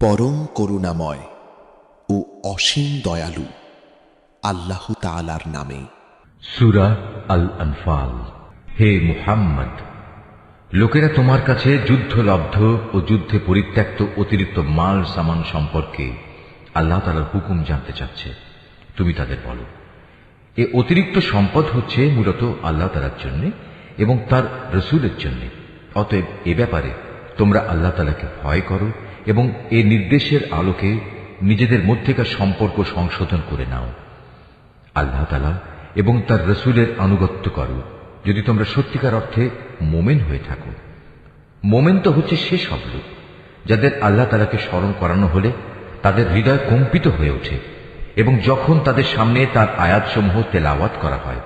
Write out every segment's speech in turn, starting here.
পরম করুণাময় ও অসীম দয়ালু আল্লাহ তাআলার নামে। সূরা আল আনফাল। হে মুহাম্মদ, লোকেরা তোমার কাছে যুদ্ধলব্ধ ও যুদ্ধে পরিত্যক্ত অতিরিক্ত মাল সামান সম্পর্কে আল্লাহ তাআলার হুকুম জানতে চাচ্ছে। তুমি তাদের বলো, এ অতিরিক্ত সম্পদ হচ্ছে মূলত আল্লাহ তাআলার জন্য এবং তার রাসূলের জন্য। অতএব এ ব্যাপারে তোমরা আল্লাহ তাআলাকে ভয় করো এবং এ নির্দেশের আলোকে নিজেদের মধ্যেকার সম্পর্ক সংশোধন করে নাও। আল্লাহ তাআলা এবং তার রাসূলের আনুগত্য করো যদি তোমরা সত্যিকার অর্থে মোমেন হয়ে থাকো। মোমেন তো হচ্ছে সে সব লোক যাদের আল্লাহ তাআলাকে স্মরণ করানো হলে তাদের হৃদয় কম্পিত হয়ে ওঠে এবং যখন তাদের সামনে তার আয়াতসমূহ তেলাওয়াত করা হয়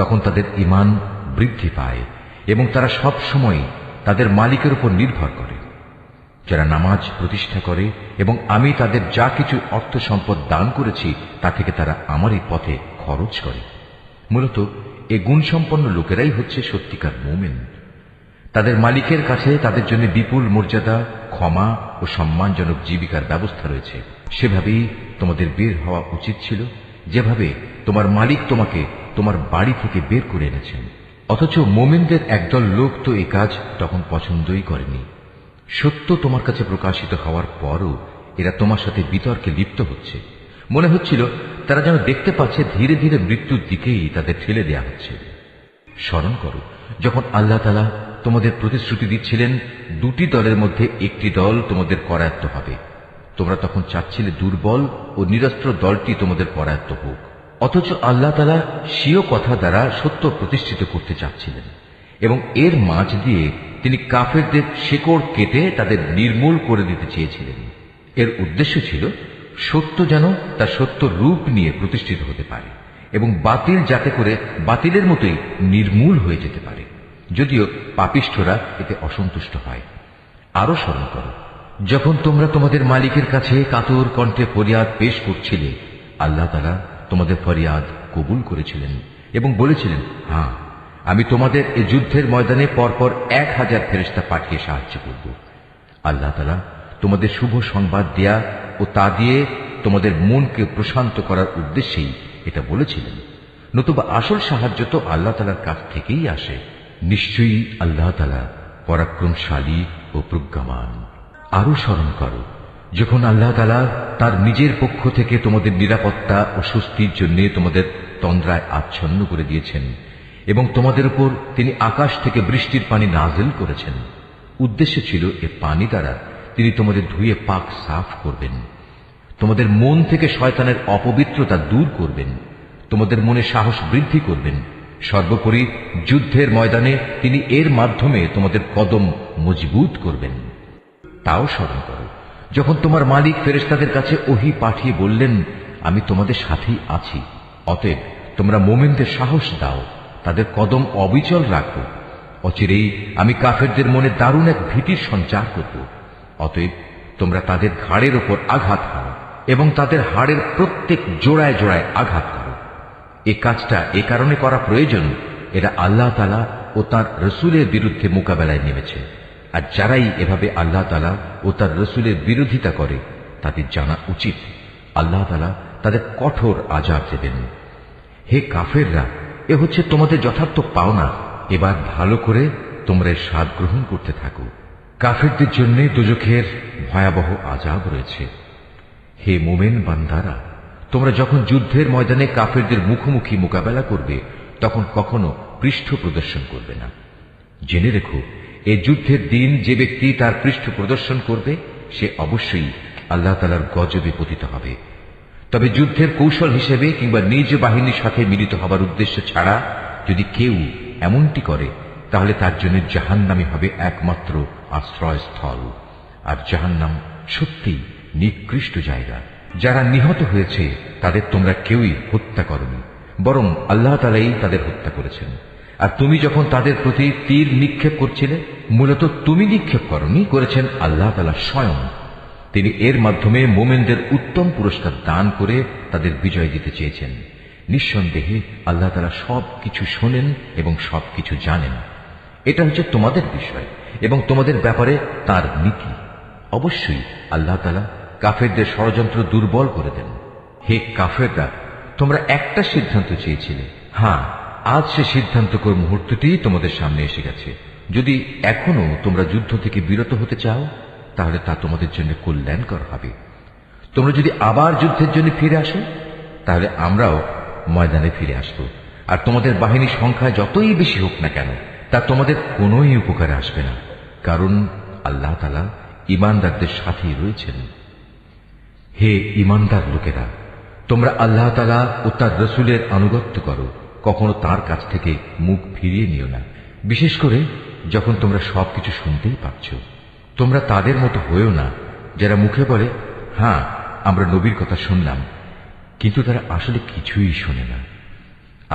তখন তাদের ঈমান বৃদ্ধি পায় এবং তারা সব সময় তাদের মালিকের উপর নির্ভর করে। যারা নামাজ প্রতিষ্ঠা করে এবং আমি তাদের যা কিছু অর্থ সম্পদ দান করেছি তা থেকে তারা আমারই পথে খরচ করে। মূলত এ গুণসম্পন্ন লোকেরাই হচ্ছে সত্যিকার মুমিন। তাদের মালিকের কাছে তাদের জন্য বিপুল মর্যাদা, ক্ষমা ও সম্মানজনক জীবিকার ব্যবস্থা রয়েছে। সেভাবেই তোমাদের বের হওয়া উচিত ছিল, যেভাবে তোমার মালিক তোমাকে তোমার বাড়ি থেকে বের করে এনেছেন। অথচ মুমিনদের একদল লোক তো এ কাজ তখন পছন্দই করেনি। সত্য তোমার কাছে প্রকাশিত হওয়ার পরও এরা তোমার সাথে বিতর্কে লিপ্ত হচ্ছে। মনে হচ্ছিল তারা যেন দেখতে পাচ্ছে ধীরে ধীরে মৃত্যুর দিকেই তাদের ঠেলে দেয়া হচ্ছে। স্মরণ করো, যখন আল্লাহ তাআলা তোমাদের প্রতিশ্রুতি দিচ্ছিলেন দুটি দলের মধ্যে একটি দল তোমাদের করায়ত্ত হবে, তোমরা তখন চাচ্ছিলে দুর্বল ও নিরস্ত্র দলটি তোমাদের করায়ত্ত হোক। অথচ আল্লাহ তাআলা স্বীয় কথা দ্বারা সত্য প্রতিষ্ঠিত করতে চাচ্ছিলেন এবং এর মাঝ দিয়ে তিনি কাফেরদের শেকড় কেটে তাদের নির্মূল করে দিতে চেয়েছিলেন। এর উদ্দেশ্য ছিল সত্য যেন তার সত্য রূপ নিয়ে প্রতিষ্ঠিত হতে পারে এবং বাতিল যাতে করে বাতিলের মতোই নির্মূল হয়ে যেতে পারে, যদিও পাপিষ্ঠরা এতে অসন্তুষ্ট হয়। আরো স্মরণ করো, যখন তোমরা তোমাদের মালিকের কাছে কাতর কণ্ঠে ফরিয়াদ পেশ করছিলে, আল্লাহ তাআলা তোমাদের ফরিয়াদ কবুল করেছিলেন এবং বলেছিলেন, হ্যাঁ, আমি তোমাদের এ যুদ্ধের ময়দানে পরপর 1000 ফেরেশতা পাঠিয়ে সাহায্য করব। আল্লাহ তাআলা তোমাদের শুভ সংবাদ দেয়া ও তা দিয়ে তোমাদের মনকে প্রশান্ত করার উদ্দেশ্যেই এটা বলেছিলেন, নতুবা আসল সাহায্য তো আল্লাহ তাআলার কাছ থেকেই আসে। নিশ্চয়ই আল্লাহ তাআলা পরাক্রমশালী ও প্রজ্ঞামান। আরো স্মরণ করো, যখন আল্লাহ তাআলা তার নিজের পক্ষ থেকে তোমাদের নিরাপত্তা ও স্বস্তির জন্য তোমাদের তন্দ্রায় আচ্ছন্ন করে দিয়েছেন এবং তোমাদের উপর তিনি আকাশ থেকে বৃষ্টির পানি নাজিল করেছেন। উদ্দেশ্য ছিল এ পানি দ্বারা তিনি তোমাদের ধুয়ে পাক সাফ করবেন, তোমাদের মন থেকে শয়তানের অপবিত্রতা দূর করবেন, তোমাদের মনে সাহস বৃদ্ধি করবেন। সর্বোপরি যুদ্ধের ময়দানে তিনি এর মাধ্যমে তোমাদের কদম মজবুত করবেন। তাও স্মরণ করো, যখন তোমার মালিক ফেরেশতাদের কাছে ওহী পাঠিয়ে বললেন, আমি তোমাদের সাথেই আছি, অতএব তোমরা মুমিনদের সাহস দাও, তাদের কদম অবিচল রাখো। অচিরেই আমি কাফেরদের মনে দারুণ এক ভীতির সঞ্চার করব। অতএব তোমরা তাদের ঘাড়ের ওপর আঘাত করো এবং তাদের হাড়ের প্রত্যেক জোড়ায় জোড়ায় আঘাত করো। এ কাজটা এ কারণে করা প্রয়োজন, এরা আল্লাহ তাআলা ও তার রাসূলের বিরুদ্ধে মোকাবেলায় নেমেছে। আর যারাই এভাবে আল্লাহ তাআলা ও তার রাসূলের বিরোধিতা করে তাদের জানা উচিত আল্লাহ তাআলা তাদের কঠোর আযাব দেবেন। হে কাফেররা, এ হচ্ছে তোমাদের যথার্থ পাওনা। এবার ভালো করে তোমরা এর স্বাদ গ্রহণ করতে থাকো। কাফেরদের জন্য দোজখের ভয়াবহ আযাব রয়েছে। হে মুমিন বান্দারা, তোমরা যখন যুদ্ধের ময়দানে কাফেরদের মুখোমুখি মোকাবেলা করবে তখন কখনো পৃষ্ঠ প্রদর্শন করবে না। জেনে রেখো, এ যুদ্ধের দিন যে ব্যক্তি তার পৃষ্ঠ প্রদর্শন করবে সে অবশ্যই আল্লাহ তাআলার গজবে পতিত হবে। তবে যুদ্ধের কৌশল হিসেবে কিংবা নিজ বাহিনীর সাথে মিলিত হবার উদ্দেশ্য ছাড়া যদি কেউ এমনটি করে তাহলে তার জন্য জাহান্নামই হবে একমাত্র আশ্রয়স্থল। আর জাহান্নাম সত্যিই নিকৃষ্ট জায়গা। যারা নিহত হয়েছে তাদের তোমরা কেউই হত্যা করনি, বরং আল্লাহ তাআলাই তাদের হত্যা করেছেন। আর তুমি যখন তাদের প্রতি তীর নিক্ষেপ করছিলে, মূলত তুমি নিক্ষেপ করনি, করেছেন আল্লাহ তাআলা স্বয়ং। তিনি এর মাধ্যমে মুমিনদের উত্তম পুরস্কার দান করে তাদের বিজয় দিতে চেয়েছেন। নিঃসন্দেহে আল্লাহ তাআলা সবকিছু শোনেন এবং সবকিছু জানেন। এটা হচ্ছে তোমাদের বিষয় এবং তোমাদের ব্যাপারে তার নীতি। অবশ্যই আল্লাহ তাআলা কাফেরদের ষড়যন্ত্র দুর্বল করে দেন। হে কাফেররা, তোমরা একটা সিদ্ধান্ত চেয়েছিলে, হ্যাঁ, আজ সে সিদ্ধান্তকর মুহূর্তটি তোমাদের সামনে এসে গেছে। যদি এখনো তোমরা যুদ্ধ থেকে বিরত হতে চাও, তাহলে তা তোমাদের জন্য কল্যাণকর হবে। তোমরা যদি আবার যুদ্ধের জন্য ফিরে আসো, তাহলে আমরাও ময়দানে ফিরে আসব। আর তোমাদের বাহিনীর সংখ্যা যতই বেশি হোক না কেন, তা তোমাদের কোনোই উপকারে আসবে না, কারণ আল্লাহ তাআলা ঈমানদারদের সাথেই রয়েছেন। হে ঈমানদার লোকেরা, তোমরা আল্লাহ তাআলা ও তার রাসূলের আনুগত্য করো, কখনো তার কাছ থেকে মুখ ফিরিয়ে নিও না, বিশেষ করে যখন তোমরা সবকিছু শুনতেই পাচ্ছ। তোমরা তাদের মতো হয়েও না, যারা মুখে বলে, হ্যাঁ, আমরা নবীর কথা শুনলাম, কিন্তু তারা আসলে কিছুই শোনে না।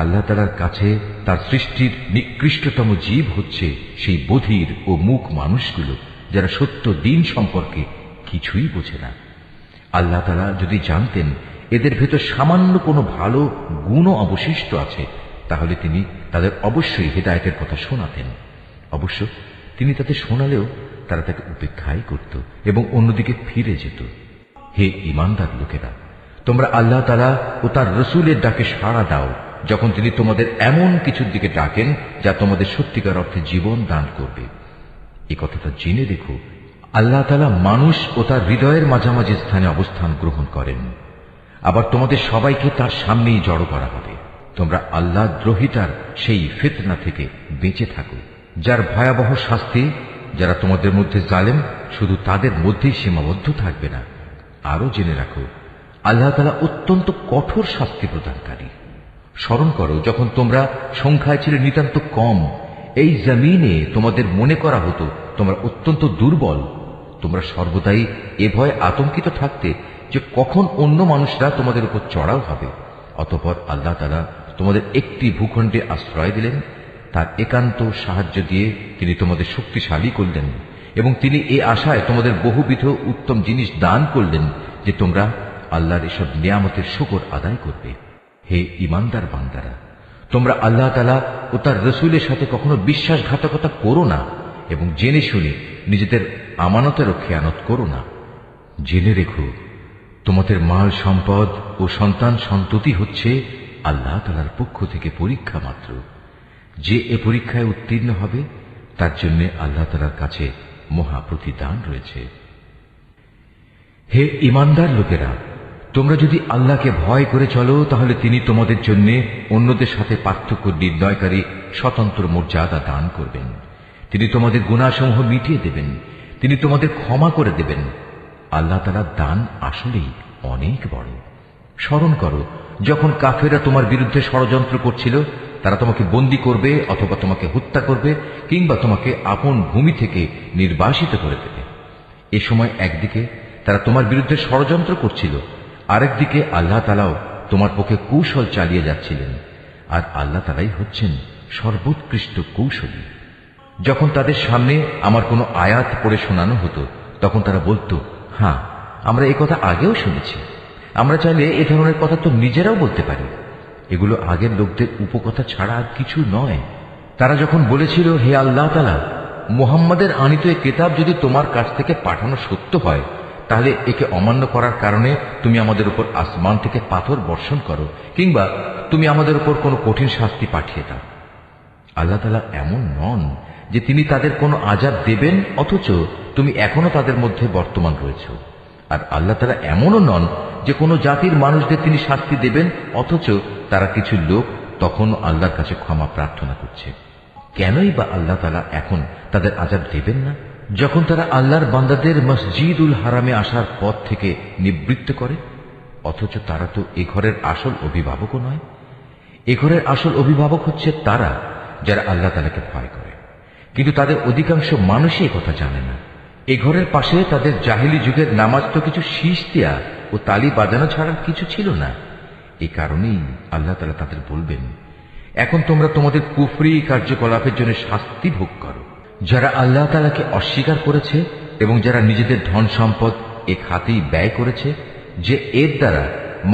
আল্লাহ তাআলার কাছে তার সৃষ্টির নিকৃষ্টতম জীব হচ্ছে সেই বধির ও মূক মানুষগুলো, যারা সত্য দিন সম্পর্কে কিছুই বোঝে না। আল্লাহ তাআলা যদি জানতেন এদের ভেতর সামান্য কোনো ভালো গুণও অবশিষ্ট আছে, তাহলে তিনি তাদের অবশ্যই হেদায়েতের কথা শোনাতেন। অবশ্য তিনি তাদের শোনালেও তারা তাকে উপেক্ষাই করত এবং অন্যদিকে ফিরে যেত। হে ঈমানদার লোকেরা, তোমরা আল্লাহ তাআলা ও তার রাসূলের ডাকে সাড়া দাও, যখন তিনি তোমাদের এমন কিছুর দিকে ডাকেন যা তোমাদের সত্যিকার অর্থে জীবন দান করবে। এই কথাটা জেনে রেখো, আল্লাহ তাআলা মানুষ ও তার হৃদয়ের মাঝামাঝি স্থানে অবস্থান গ্রহণ করেন। আবার তোমাদের সবাইকে তার সামনেই জড়ো করা হবে। তোমরা আল্লাহ দ্রোহিতার সেই ফিতনা থেকে বেঁচে থাকো, যার ভয়াবহ শাস্তি যারা তোমাদের মধ্যে জালেম শুধু তাদের মধ্যেই সীমাবদ্ধ থাকবে না। আরো জেনে রাখো, আল্লাহ তাআলা অত্যন্ত কঠোর শাস্তি প্রদানকারী। স্মরণ করো, যখন তোমরা সংখ্যায় ছিলে নিতান্ত কম, এই জমিনে তোমাদের মনে করা হতো তোমরা অত্যন্ত দুর্বল। তোমরা সর্বদাই এ ভয়ে আতঙ্কিত থাকতে যে কখন অন্য মানুষরা তোমাদের উপর চড়াও হবে। অতঃপর আল্লাহ তাআলা তোমাদের একটি ভূখণ্ডে আশ্রয় দিলেন, তার একান্ত সাহায্য দিয়ে তিনি তোমাদের শক্তিশালী করলেন এবং তিনি এ আশায় তোমাদের বহুবিধ উত্তম জিনিস দান করলেন যে তোমরা আল্লাহর এসব নিয়ামতের শুকর আদায় করবে। হে ঈমানদার বান্দারা, তোমরা আল্লাহ তাআলা ও তার রাসূলের সাথে কখনো বিশ্বাসঘাতকতা করো না এবং জেনে শুনে নিজেদের আমানতেরও খেয়ানত করো না। জেনে রেখো, তোমাদের মাল সম্পদ ও সন্তান সন্ততি হচ্ছে আল্লাহ তাআলার পক্ষ থেকে পরীক্ষা মাত্র। যে এ পরীক্ষায় উত্তীর্ণ হবে তার জন্য আল্লাহ তাআলার কাছে মহা প্রতিদান রয়েছে। হে ঈমানদার লোকেরা, তোমরা যদি আল্লাহকে ভয় করে চলো, তাহলে তিনি তোমাদের জন্য অন্যদের সাথে পার্থক্য নির্ণয়কারী স্বতন্ত্র মর্যাদা দান করবেন। তিনি তোমাদের গুনাহসমূহ মিটিয়ে দেবেন, তিনি তোমাদের ক্ষমা করে দেবেন। আল্লাহ তাআলার দান আসলেই অনেক বড়। স্মরণ করো, যখন কাফেররা তোমার বিরুদ্ধে ষড়যন্ত্র করছিল, তারা তোমাকে বন্দী করবে অথবা তোমাকে হত্যা করবে কিংবা তোমাকে আপন ভূমি থেকে নির্বাসিত করে দেবে। এ সময় একদিকে তারা তোমার বিরুদ্ধে ষড়যন্ত্র করছিল, আরেকদিকে আল্লাহ তাআলাও তোমার পক্ষে কৌশল চালিয়ে যাচ্ছিলেন। আর আল্লাহ তাআলাই হচ্ছেন সর্বোৎকৃষ্ট কৌশলী। যখন তাদের সামনে আমার কোনো আয়াত পড়ে শোনানো হতো, তখন তারা বলতো, হ্যাঁ, আমরা এই কথা আগেও শুনেছি, আমরা চাইলে এ ধরনের কথা তো নিজেরাও বলতে পারি। এগুলো আগের লোকদের উপকথা ছাড়া আর কিছু নয়। তারা যখন বলেছিল, হে আল্লাহ তাআলা, মুহাম্মাদের আনিত এই কিতাব যদি তোমার কাছ থেকে পাঠানো সত্য হয়, তাহলে একে অমান্য করার কারণে তুমি আমাদের উপর আসমান থেকে পাথর বর্ষণ করো কিংবা তুমি আমাদের উপর কোনো কঠিন শাস্তি পাঠিয়ে দাও। আল্লাহ তাআলা এমন নন যে তিনি তাদের কোনো আযাব দেবেন অথচ তুমি এখনো তাদের মধ্যে বর্তমান রয়েছ। আর আল্লাহ তাআলা এমনও নন যে কোনো জাতির মানুষদের তিনি শাস্তি দেবেন অথচ তারা কিছু লোক তখন আল্লাহর কাছে ক্ষমা প্রার্থনা করছে। কেনই বা আল্লাহ তাআলা এখন তাদের আযাব দেবেন না, যখন তারা আল্লাহর বান্দাদের মসজিদুল হারামে আসার পথ থেকে নিবৃত্ত করে? অথচ তারা তো এ ঘরের আসল অভিভাবকও নয়। এ ঘরের আসল অভিভাবক হচ্ছে তারা যারা আল্লাহ তাআলাকে ভয় করে, কিন্তু তাদের অধিকাংশ মানুষই কথা জানে না। এ ঘরের পাশে তাদের জাহেলি যুগের নামাজ তো কিছু শীষ দেয়া ও তালি বাজানো ছাড়া কিছু ছিল না। এই কারণেই আল্লাহ তাআলা তাদের বলবেন, এখন তোমরা তোমাদের কুফরি কার্যকলাপের জন্য শাস্তি ভোগ করো। যারা আল্লাহ তাআলাকে অস্বীকার করেছে এবং যারা নিজেদের ধন সম্পদ এ খাতেই ব্যয় করেছে, যে এর দ্বারা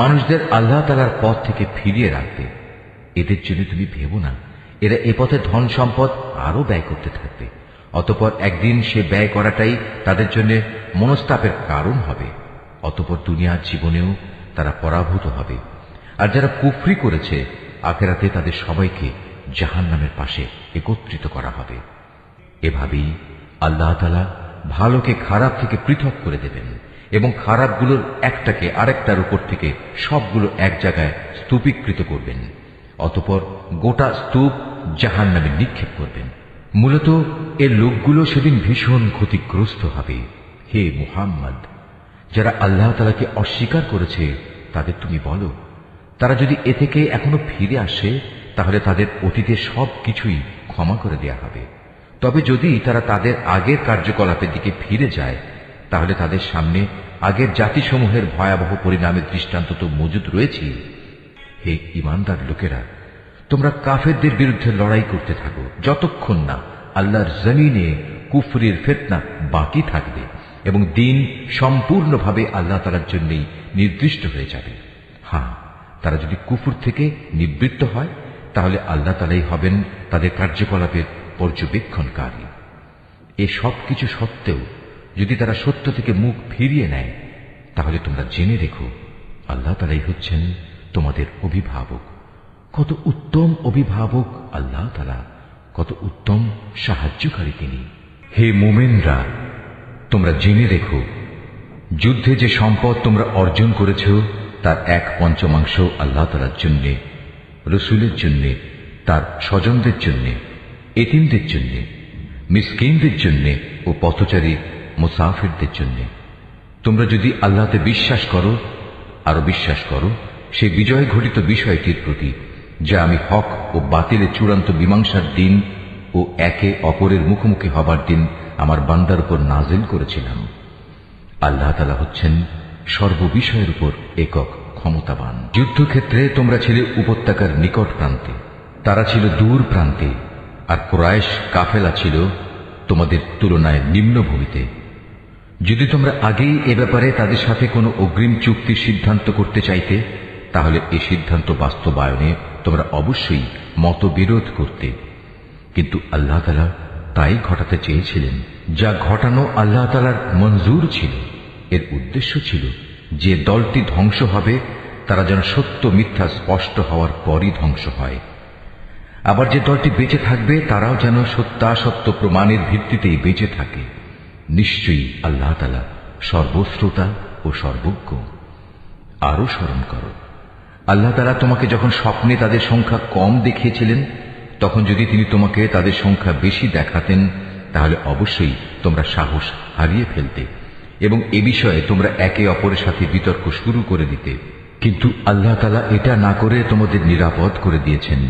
মানুষদের আল্লাহ তাআলার পথ থেকে ফিরিয়ে রাখবে, এদের জন্য তুমি ভেবো না এরা এ পথে ধন সম্পদ আরো ব্যয় করতে থাকবে। অতঃপর একদিন সে ব্যয় করাটাই তাদের জন্য মনস্তাপের কারণ হবে। অতঃপর দুনিয়ার জীবনেও তারা পরাভূত হবে। আর যারা কুফরি করেছে, আখিরাতে তাদের সবাইকে জাহান্নামের পাশে একত্রিত করা হবে। এভাবেই আল্লাহ তাআলা ভালোকে খারাপ থেকে পৃথক করে দেবেন এবং খারাপগুলোর একটাকে আরেকটার উপর থেকে সবগুলো এক জায়গায় স্তূপীকৃত করবেন। অতঃপর গোটা স্তূপ জাহান্নামে নিক্ষেপ করবেন। মূলত এর লোকগুলো সেদিন ভীষণ ক্ষতিগ্রস্ত হবে। হে মুহাম্মদ, যারা আল্লাহ তাআলাকে অস্বীকার করেছে তাদের তুমি বলো, তারা যদি এ থেকে এখনো ফিরে আসে তাহলে তাদের অতীতের সব কিছুই ক্ষমা করে দেয়া হবে। তবে যদি তারা তাদের আগের কার্যকলাপের দিকে ফিরে যায় তাহলে তাদের সামনে আগের জাতিসমূহের ভয়াবহ পরিণামের দৃষ্টান্ত তো মজুদ রয়েছে। হে ঈমানদার লোকেরা, তোমরা কাফেরদের বিরুদ্ধে লড়াই করতে থাকো যতক্ষণ না আল্লাহর জমিনে কুফরির ফিতনা বাকি থাকবে এবং দ্বীন সম্পূর্ণভাবে আল্লাহ তাআলার জন্যই নির্দিষ্ট হয়ে যাবে। হ্যাঁ, তারা যদি কুফর থেকে নিবৃত্ত হয় তাহলে আল্লাহ তাআলাই হবেন তাদের কার্যকলাপের পর্যবেক্ষণকারী। এ সব কিছু সত্ত্বেও যদি তারা সত্য থেকে মুখ ফিরিয়ে নেয় তাহলে তোমরা জেনে রেখো, আল্লাহ তাআলাই হচ্ছেন তোমাদের অভিভাবক। কত উত্তম অভিভাবক আল্লাহ তাআলা, কত উত্তম সাহায্যকারী তিনি। হে মুমিনরা, তোমরা জেনে রেখো, যুদ্ধে যে সম্পদ তোমরা অর্জন করেছ তার 1/5 আল্লাহ তাআলার জন্য, রসুলের জন্য, তার স্বজনদের জন্য, এতিমদের জন্য, মিসকিনদের জন্য ও পথচারী মুসাফিরদের জন্য। তোমরা যদি আল্লাহতে বিশ্বাস করো, আরো বিশ্বাস করো সেই বিজয় ঘটিত বিষয়টির প্রতি যা আমি হক ও বাতিলের চূড়ান্ত মীমাংসার দিন ও একে অপরের মুখোমুখি হবার দিন আমার বান্দার উপর নাজিল করেছিলাম। আল্লাহ তাআলা হচ্ছেন সর্ববিষয়ের উপর একক ক্ষমতাবান। যুদ্ধক্ষেত্রে তোমরা ছিলে উপত্যকার নিকট প্রান্তে, তারা ছিল দূর প্রান্তে, আর কুরাইশ কাফেলা ছিল তোমাদের তুলনায় নিম্নভূমিতে। যদি তোমরা আগেই এ ব্যাপারে তাদের সাথে কোনো অগ্রিম চুক্তির সিদ্ধান্ত করতে চাইতে তাহলে এই সিদ্ধান্ত বাস্তবায়নে তোমরা অবশ্যই মতবিরোধ করতে, কিন্তু আল্লাহ তাআলা তাই ঘটাতে চেয়েছিলেন যা ঘটানো আল্লাহ তাআলার মঞ্জুর ছিল। এর উদ্দেশ্য ছিল যে দলটি ধ্বংস হবে তারা যেন সত্য মিথ্যা স্পষ্ট হওয়ার পরই ধ্বংস হয়, আবার যে দলটি বেঁচে থাকবে তারাও যেন সত্যাসত্য প্রমাণের ভিত্তিতেই বেঁচে থাকে। নিশ্চয়ই আল্লাহ তাআলা সর্বশ্রোতা ও সর্বজ্ঞ। আরো স্মরণ করো, আল্লাহ তাআলা তোমাকে যখন স্বপ্নে তাদের সংখ্যা কম দেখিয়েছিলেন তখন যদি তিনি তোমাকে তাদের সংখ্যা বেশি দেখাতেন তাহলে অবশ্যই তোমরা সাহস হারিয়ে ফেলতে এবং এ বিষয়ে তোমরা একে অপরের সাথে বিতর্ক শুরু করে দিতে। কিন্তু আল্লাহ তাআলা এটা না করে তোমাদের নিরাপদ করে দিয়েছেন,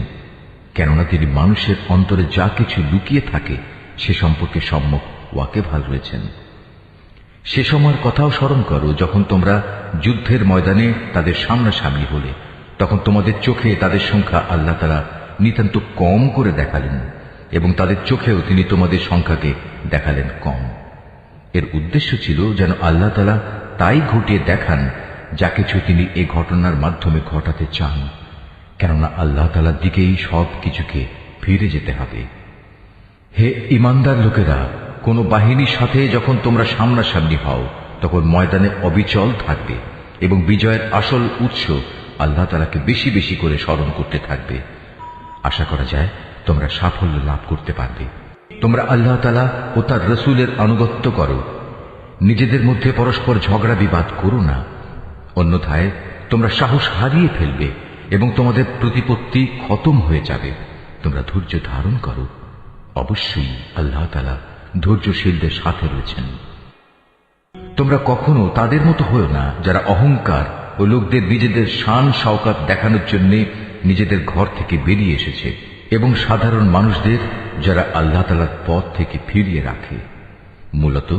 কেননা তিনি মানুষের অন্তরে যা কিছু লুকিয়ে থাকে সে সম্পর্কে সম্যক ওয়াকিবহাল রয়েছেন। সে সময়ের কথাও স্মরণ করো যখন তোমরা যুদ্ধের ময়দানে তাদের সামনাসামনি হলে, তখন তোমাদের চোখে তাদের সংখ্যা আল্লাহ তাআলা নিতান্ত কম করে দেখালেন এবং তাদের চোখেও তিনি তোমাদের সংখ্যাকে দেখালেন কম। এর উদ্দেশ্য ছিল যেন আল্লাহ তাআলা তাই ঘটিয়ে দেখান যা কিছু তিনি এ ঘটনার মাধ্যমে ঘটাতে চান, কেননা আল্লাহ তাআলার দিকেই সব কিছুকে ফিরে যেতে হবে। হে ঈমানদার লোকেরা, কোন বাহিনীর সাথে যখন তোমরা সামনাসামনি হও তখন ময়দানে অবিচল থাকবে এবং বিজয়ের আসল উৎস আল্লাহ তাআলাকে বেশি বেশি করে স্মরণ করতে থাকবে। আশা করা যায় তোমরা সাফল্য লাভ করতে পারবে। তোমরা আল্লাহ তাআলা ও তার রসুলের আনুগত্য করো, নিজেদের মধ্যে পরস্পর ঝগড়া বিবাদ করো না, অন্যথায় তোমরা সাহস হারিয়ে ফেলবে এবং তোমাদের প্রতিপত্তি খতম হয়ে যাবে। তোমরা ধৈর্য ধারণ করো, অবশ্যই আল্লাহ তাআলা ধৈর্যশীলদের সাথে রয়েছেন। তোমরা কখনো তাদের মতো হও না যারা অহংকার ও লোকদের নিজেদের শান শওকত দেখানোর জন্য নিজেদের ঘর থেকে বেরিয়ে এসেছে এবং সাধারণ মানুষদের যারা আল্লাহ তাআলার পথ থেকে ফিরিয়ে রাখে। মূলত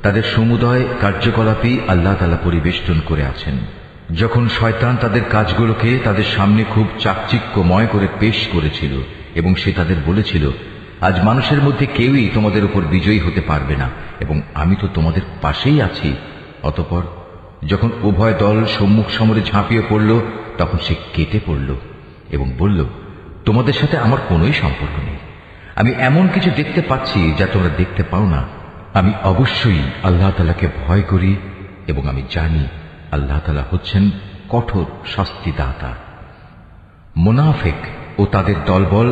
তাদের সমুদয় কার্যকলাপেই আল্লাহ তাআলা পরিবেষ্টন করে আছেন। যখন শয়তান তাদের কাজগুলোকে তাদের সামনে খুব চাকচিক্যময় করে পেশ করেছিল এবং সে তাদের বলেছিল, আজ মানুষের মধ্যে কেউই তোমাদের উপর বিজয়ী হতে পারবে না এবং আমি তো তোমাদের পাশেই আছি। অতঃপর যখন উভয় দল সম্মুখ সমরে ঝাঁপিয়ে পড়ল তখন সে কেটে পড়ল এবং বলল, তোমাদের সাথে আমার কোনোই সম্পর্ক নেই, আমি এমন কিছু দেখতে পাচ্ছি যা তোমরা দেখতে পাও না। আমি অবশ্যই আল্লাহ তাআলাকে ভয় করি এবং আমি জানি আল্লাহ তাআলা হচ্ছেন কঠোর শাস্তিদাতা। মুনাফিক ও তাদের দলবল,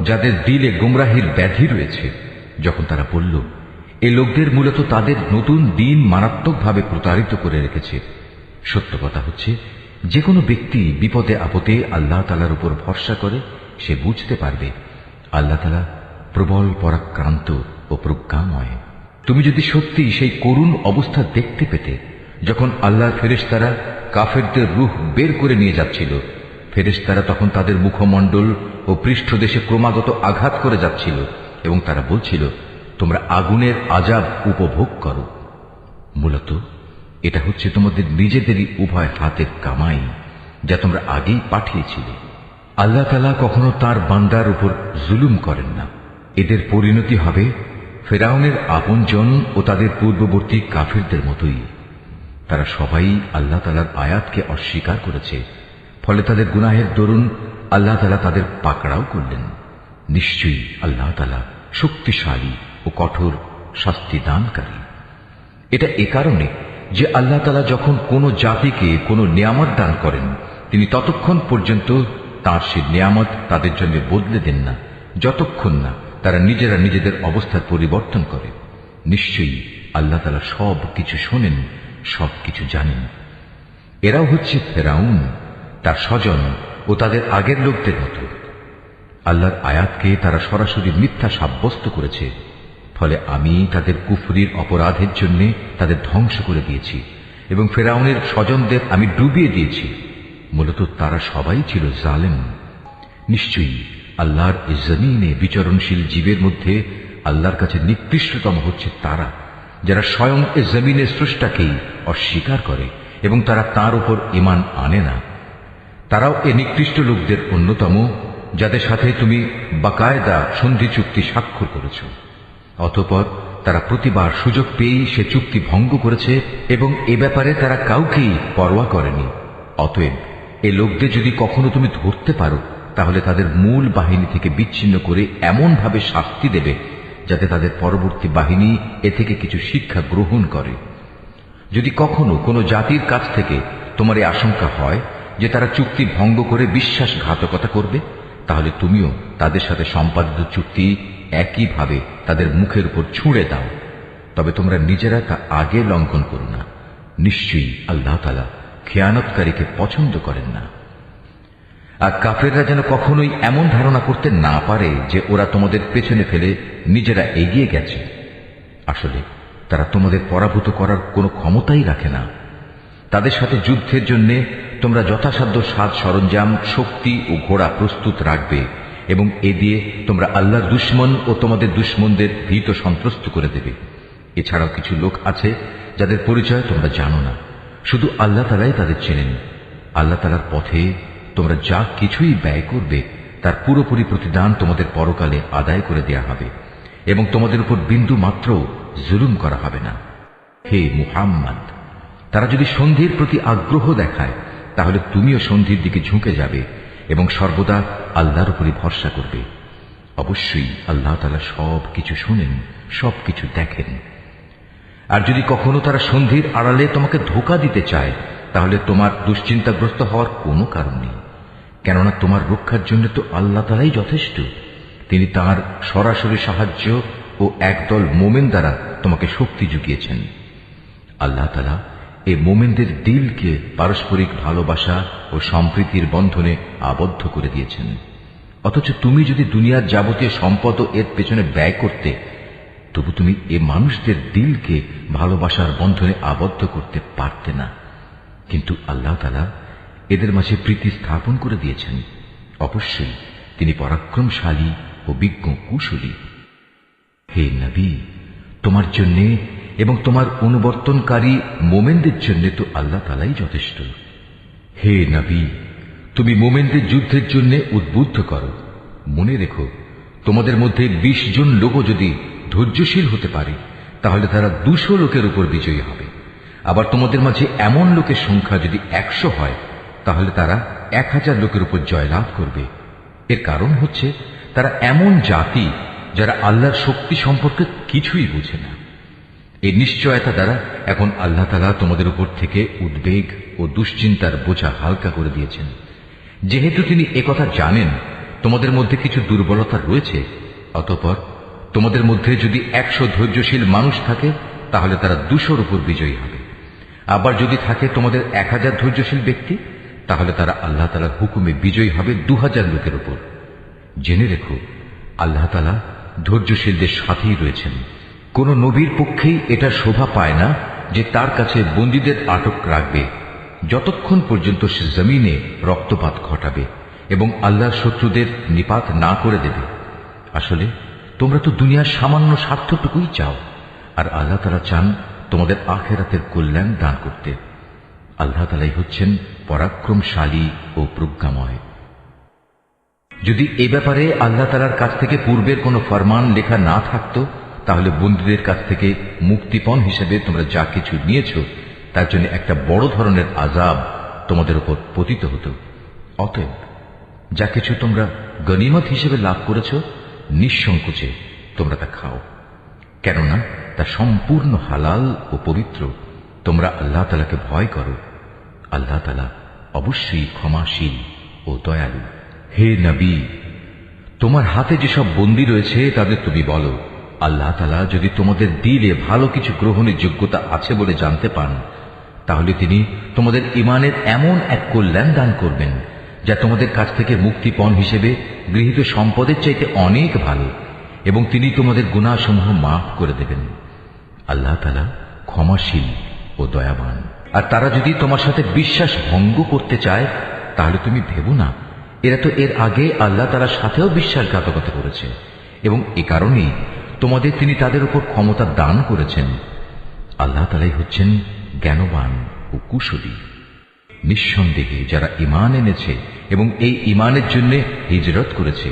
যাদের দিলে গুমরাহির ব্যাধি রয়েছে, যখন তারা বলল, এই লোকদের মূলত তাদের নতুন দিন মারাত্মকভাবে প্রতারিত করে রেখেছে। সত্য কথা হচ্ছে, যে কোনো ব্যক্তি বিপদে আপদে আল্লাহ তাআলার উপর ভরসা করে সে বুঝতে পারবে আল্লাহ তাআলা প্রবল পরাক্রান্ত ও প্রজ্ঞাময়। তুমি যদি সত্যি সেই করুণ অবস্থা দেখতে পেতে, যখন আল্লাহর ফেরেশতারা কাফেরদের রূহ বের করে নিয়ে যাচ্ছিল, ফেরেশতারা তখন তাদের মুখমণ্ডল ও পৃষ্ঠদেশে ক্রমাগত আঘাত করে যাচ্ছিল এবং তারা বলছিল, তোমরা আগুনের আযাব উপভোগ করো। মূলত এটা হচ্ছে তোমাদের নিজেদেরই উভয় হাতের কামাই, যা তোমরা আগেই পাঠিয়েছিলে। আল্লাহ তাআলা কখনো তার বান্দার উপর জুলুম করেন না। এদের পরিণতি হবে ফেরাউনের আপনজন ও তাদের পূর্ববর্তী কাফিরদের মতোই। তারা সবাই আল্লাহ তাআলার আয়াতকে অস্বীকার করেছে, ফলে তাদের গুনাহের দরুন আল্লাহ তাআলা তাদের পাকড়াও করলেন। নিশ্চয়ই আল্লাহ তাআলা শক্তিশালী ও কঠোর শাস্তি দানকারী। এটা এ কারণে যে আল্লাহ তাআলা যখন কোনো জাতিকে কোনো নিয়ামত দান করেন, তিনি ততক্ষণ পর্যন্ত তার সে নিয়ামত তাদের জন্য বদলে দেন না, যতক্ষণ না তারা নিজেরা নিজেদের অবস্থার পরিবর্তন করে। নিশ্চয়ই আল্লাহ তাআলা সব কিছু শোনেন, সব কিছু জানেন। এরাও হচ্ছে ফেরাউন, তার স্বজন ও তাদের আগের লোকদের মতো। আল্লাহর আয়াতকে তারা সরাসরি মিথ্যা সাব্যস্ত করেছে, ফলে আমি তাদের কুফরির অপরাধের জন্য তাদের ধ্বংস করে দিয়েছি এবং ফেরাউনের স্বজনদের আমি ডুবিয়ে দিয়েছি। মূলত তারা সবাই ছিল জালেম। নিশ্চয়ই আল্লাহর এই জমিনে বিচরণশীল জীবের মধ্যে আল্লাহর কাছে নিকৃষ্টতম হচ্ছে তারা, যারা স্বয়ং এ জমিনের স্রষ্টাকেই অস্বীকার করে এবং তারা তার উপর ঈমান আনে না। তারাও এ নিকৃষ্ট লোকদের অন্যতম, যাদের সাথে তুমি বাকায়দা সন্ধি চুক্তি স্বাক্ষর করেছ। অতঃপর তারা প্রতিবার সুযোগ পেয়েই সে চুক্তি ভঙ্গ করেছে এবং এ ব্যাপারে তারা কাউকেই পরোয়া করেনি। অতএব এ লোকদের যদি কখনো তুমি ধরতে পারো, তাহলে তাদের মূল বাহিনী থেকে বিচ্ছিন্ন করে এমন ভাবে শাস্তি দেবে যাতে তাদের পরবর্তী বাহিনী এ থেকে কিছু শিক্ষা গ্রহণ করে। যদি কখনো কোনো জাতির কাছ থেকে তোমার এই আশঙ্কা হয় যে তারা চুক্তি ভঙ্গ করে বিশ্বাসঘাতকতা করবে, তাহলে তুমিও তাদের সাথে সম্পাদিত চুক্তি একইভাবে তাদের মুখের উপর ছুঁড়ে দাও। তবে তোমরা নিজেরা তা আগে লঙ্ঘন করো না। নিশ্চয়ই আল্লাহ তাআলা খেয়ানতকারীকে পছন্দ করেন না। আর কাফেররা যেন কখনোই এমন ধারণা করতে না পারে যে ওরা তোমাদের পেছনে ফেলে নিজেরা এগিয়ে গেছে। আসলে তারা তোমাদের পরাভূত করার কোনো ক্ষমতাই রাখে না। তাদের সাথে যুদ্ধের জন্য তোমরা যথাসাধ্য সাজ সরঞ্জাম, শক্তি ও ঘোড়া প্রস্তুত রাখবে এবং এ দিয়ে তোমরা আল্লাহর দুশমন ও তোমাদের দুশমনদের ভীত সন্ত্রস্ত করে দেবে। এছাড়াও কিছু লোক আছে যাদের পরিচয় তোমরা জানো না, শুধু আল্লাহ তাআলাই তাদের চেনেন। আল্লাহ তাআলার পথে তোমরা যা কিছুই ব্যয় করবে তার পুরোপুরি প্রতিদান তোমাদের পরকালে আদায় করে দেয়া হবে এবং তোমাদের উপর বিন্দু মাত্র জুলুম করা হবে না। হে মুহাম্মদ, তারা যদি সন্ধির প্রতি আগ্রহ দেখায়, তাহলে তুমিও সন্ধির দিকে ঝুঁকে যাবে এবং সর্বদা আল্লাহর উপরই ভরসা করবে। অবশ্যই আল্লাহ তাআলা সব কিছু শোনেন, সব কিছু দেখেন। আর যদি কখনো তারা সন্ধির আড়ালে তোমাকে ধোঁকা দিতে চায়, তাহলে তোমার দুশ্চিন্তাগ্রস্ত হওয়ার কোনো কারণ নেই, কেননা তোমার রক্ষার জন্য তো আল্লাহ তাআলাই যথেষ্ট। তিনি তাঁর সরাসরি সাহায্য ও একদল মোমেন দ্বারা তোমাকে শক্তি জুগিয়েছেন। আল্লাহ তাআলা এই মোমেনদের দিলকে পারস্পরিক ভালোবাসা ও সম্প্রীতির বন্ধনে আবদ্ধ করে দিয়েছেন। অথচ তুমি যদি দুনিয়ার যাবতীয় সম্পদ এর পেছনে ব্যয় করতে, তবু তুমি এ মানুষদের দিলকে ভালোবাসার বন্ধনে আবদ্ধ করতে পারতে না। কিন্তু আল্লাহ তাআলা এদের মাঝে প্রীতি স্থাপন করে দিয়েছেন। অবশ্যই তিনি পরাক্রমশালী ও বিজ্ঞ কুশলী। হে নবী, তোমার জন্য এবং তোমার অনুবর্তনকারী মোমেনদের জন্য তো আল্লাহ তাআলাই যথেষ্ট। হে নবী, তুমি মোমেনদের যুদ্ধের জন্য উদ্বুদ্ধ করো। মনে রেখো, তোমাদের মধ্যে 20 জন লোকও যদি ধৈর্যশীল হতে পারে, তাহলে তারা 200 লোকের উপর বিজয়ী হবে। আবার তোমাদের মাঝে এমন লোকের সংখ্যা যদি 100 হয়, তাহলে তারা 1000 লোকের উপর জয়লাভ করবে। এর কারণ হচ্ছে তারা এমন জাতি যারা আল্লাহর শক্তি সম্পর্কে কিছুই বুঝে না। এই নিশ্চয়তা দ্বারা এখন আল্লাহ তাআলা তোমাদের উপর থেকে উদ্বেগ ও দুশ্চিন্তার বোঝা হালকা করে দিয়েছেন। যেহেতু তিনি একথা জানেন তোমাদের মধ্যে কিছু দুর্বলতা রয়েছে, অতঃপর তোমাদের মধ্যে যদি 100 ধৈর্যশীল মানুষ থাকে তাহলে তারা 200-র উপর বিজয়ী হবে। আবার যদি থাকে তোমাদের 1000 ধৈর্যশীল ব্যক্তি, তাহলে তারা আল্লাহ তাআলার হুকুমে বিজয়ী হবে 2000 লোকের উপর। জেনে রেখো, আল্লাহ তাআলা ধৈর্যশীলদের সাথেই রয়েছেন। কোন নবীর পক্ষেই এটা শোভা পায় না যে তার কাছে বন্দীদের আটক রাখবে যতক্ষণ পর্যন্ত সে জমিনে রক্তপাত ঘটাবে এবং আল্লাহর শত্রুদের নিপাত না করে দেবে। আসলে তোমরা তো দুনিয়ার সামান্য স্বার্থটুকুই চাও, আর আল্লাহ তাআলা চান তোমাদের আখিরাতের কল্যাণ দান করতে। আল্লাহ তাআলাই হচ্ছেন পরাক্রমশালী ও প্রজ্ঞাময়। যদি এ ব্যাপারে আল্লাহ তাআলার কাছ থেকে পূর্বের কোনো ফরমান লেখা না থাকতো, তাহলে বন্দীদের কাছ থেকে মুক্তিপণ হিসেবে তোমরা যা কিছু নিয়েছ তার জন্য একটা বড় ধরনের আযাব তোমাদের উপর পতিত হতো। অতএব যা কিছু তোমরা গনিমত হিসেবে লাভ করেছ, নিঃসংকোচে তোমরা তা খাও, কেননা তা সম্পূর্ণ হালাল ও পবিত্র। তোমরা আল্লাহ তাআলাকে ভয় করো। আল্লাহ তাআলা অবশ্যই ক্ষমাশীল ও দয়ালু। হে নবী, তোমার হাতে যেসব বন্দী রয়েছে তাদের তুমি বলো, আল্লাহ তাআলা যদি তোমাদের দিলে ভালো কিছু গ্রহণের যোগ্যতা আছে বলে জানতে পান, তাহলে তিনি তোমাদের ঈমানের এমন এক কল্যাণ দান করবেন যা তোমাদের কাছ থেকে মুক্তিপণ হিসেবে গৃহীত সম্পদের চাইতে অনেক ভালো, এবং তিনি তোমাদের গুনাহসমূহ মাফ করে দেবেন। আল্লাহ তাআলা ক্ষমাশীল ও দয়াবান। আর তারা যদি তোমার সাথে বিশ্বাস ভঙ্গ করতে চায়, তাহলে তুমি ভেবো না এরা তো এর আগে আল্লাহ তাআলার সাথেও বিশ্বাসঘাতকতা করেছে, এবং এ কারণেই তোমাদের তিনি তাদের উপর ক্ষমতা দান করেছেন। আল্লাহ তাআলাই হচ্ছেন জ্ঞানবান ও কুশলী। নিঃসন্দেহে যারা ঈমান এনেছে এবং এই ঈমানের জন্য হিজরত করেছে,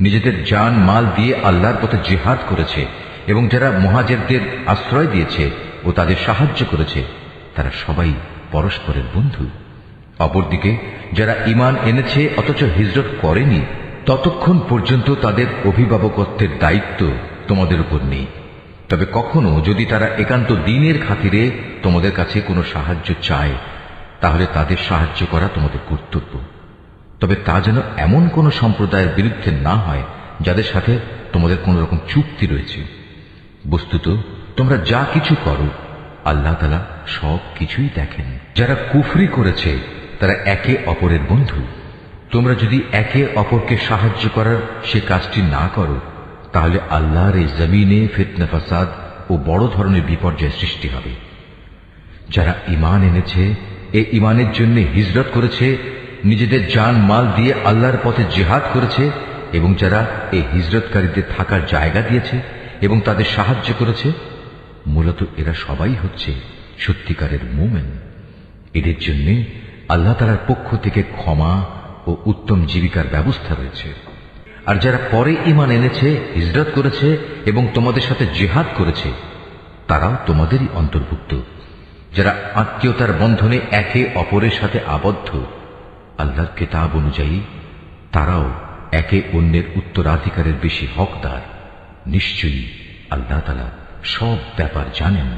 নিজেদের জান মাল দিয়ে আল্লাহর পথে জিহাদ করেছে, এবং যারা মুহাজিরদের আশ্রয় দিয়েছে ও তাদের সাহায্য করেছে, তারা সবাই পরস্পরের বন্ধু। অপরদিকে যারা ঈমান এনেছে অথচ হিজরত করেনি, ততক্ষণ পর্যন্ত তাদের অভিভাবকত্বের দায়িত্ব তোমাদের উপর নেই। তবে কখনো যদি তারা একান্ত দ্বীনের খাতিরে তোমাদের কাছে কোনো সাহায্য চায়, তাহলে তাদের সাহায্য করা তোমাদের কর্তব্য। তবে তা যেন এমন কোন সম্প্রদায়ের বিরুদ্ধে না হয় যাদের সাথে তোমাদের কোন রকম চুক্তি রয়েছে। বস্তুত তোমরা যা কিছু করো আল্লাহ তাআলা সব কিছুই দেখেন। যারা কুফরি করেছে তারা একে অপরের বন্ধু। তোমরা যদি একে অপরকে সাহায্য করার সে কাজটি না করো, তাহলে আল্লাহর এই জমিনে ফিতনা ফাসাদ ও বড় ধরনের বিপর্যয় সৃষ্টি হবে। যারা ঈমান এনেছে, এই ঈমানের জন্য হিজরত করেছে, নিজেদের জান মাল দিয়ে আল্লাহর পথে জিহাদ করেছে, এবং যারা এই হিজরতকারীদের থাকার জায়গা দিয়েছে এবং তাদের সাহায্য করেছে, মূলত এরা সবাই হচ্ছে সত্যিকারের মুমিন। এদের জন্য আল্লাহ তাআলার পক্ষ থেকে ক্ষমা ও উত্তম জীবিকার ব্যবস্থা রয়েছে। আর যারা পরে ঈমান এনেছে, হিজরত করেছে এবং তোমাদের সাথে জিহাদ করেছে, তারাও তোমাদেরই অন্তর্ভুক্ত। যারা আত্মীয়তার বন্ধনে একে অপরের সাথে আবদ্ধ, আল্লাহর কিতাব অনুযায়ী তারাও একে অন্যের উত্তরাধিকারের বেশি হকদার। নিশ্চয়ই আল্লাহ তাআলা সব ব্যাপার জানেন।